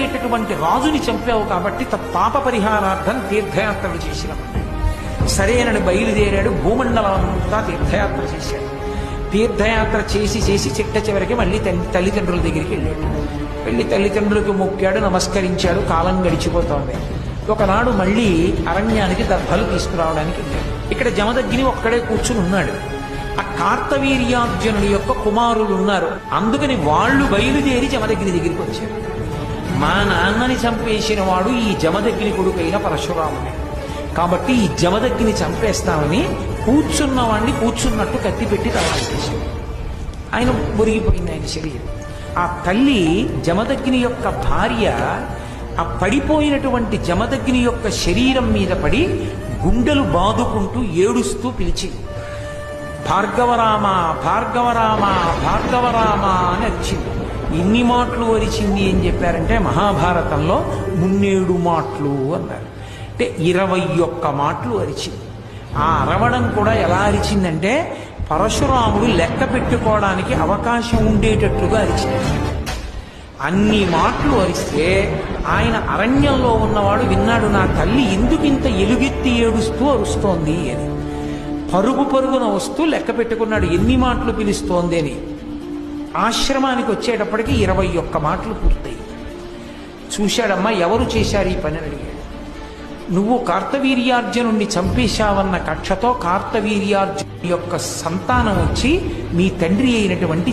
అనేటటువంటి రాజుని చంపావు కాబట్టి పాప పరిహారార్థం తీర్థయాత్రలు చేసినామన్నాడు. సరేనని బయలుదేరాడు. భూమండలం అంతా తీర్థయాత్ర చేశాడు. తీర్థయాత్ర చేసి చేసి చిట్ట చివరికి మళ్ళీ తల్లిదండ్రుల దగ్గరికి వెళ్ళాడు. వెళ్ళి తల్లిదండ్రులకు మొక్కాడు, నమస్కరించాడు. కాలం గడిచిపోతోంది. ఒకనాడు మళ్ళీ అరణ్యానికి దర్భలు తీసుకురావడానికి వెళ్ళాడు. ఇక్కడ జమదగ్ని ఒక్కడే కూర్చుని ఉన్నాడు. ఆ కార్తవీర్యార్జునుడి యొక్క కుమారులు ఉన్నారు. అందుకని వాళ్ళు బయలుదేరి జమదగ్ని దగ్గరికి వచ్చారు. మా నాన్నని చంపేసిన వాడు ఈ జమదగ్ని కొడుకైన పరశురాముడే, కాబట్టి ఈ జమదగ్ని చంపేస్తామని కూర్చున్నవాడిని కూర్చున్నట్టు కత్తి పెట్టి తలపెట్టేశాడు. ఆయన మురిగిపోయింది ఆయన శరీరం. ఆ తల్లి జమదగ్ని యొక్క భార్య ఆ పడిపోయినటువంటి జమదగ్ని యొక్క శరీరం మీద పడి గుండెలు బాదుకుంటూ ఏడుస్తూ పిలిచింది, భార్గవరామ భార్గవరామ భార్గవరామ అని అరిచింది. ఎన్ని మాటలు అరిచింది అని చెప్పారంటే మహాభారతంలో 3 మాటలు అన్నారు. అంటే 21 మాటలు అరిచింది. ఆ అరవడం కూడా ఎలా అరిచిందంటే పరశురాముడు లెక్క పెట్టుకోవడానికి అవకాశం ఉండేటట్లుగా అరిచింది. అన్ని మాటలు అరిస్తే ఆయన అరణ్యంలో ఉన్నవాడు విన్నాడు, నా తల్లి ఎందుకింత ఎలుగెత్తి ఏడుస్తూ అరుస్తోంది అని. పరుగు పరుగున వస్తూ లెక్క పెట్టుకున్నాడు ఎన్ని మాటలు పిలుస్తోంది అని. ఆశ్రమానికి వచ్చేటప్పటికి 21 మాటలు పూర్తయి. చూశాడమ్మా, ఎవరు చేశారు ఈ పని అని అడిగాడు. నువ్వు కార్తవీర్యార్జునుణ్ణి చంపేశావన్న కక్షతో కార్తవీర్యార్జును యొక్క సంతానం వచ్చి మీ తండ్రి అయినటువంటి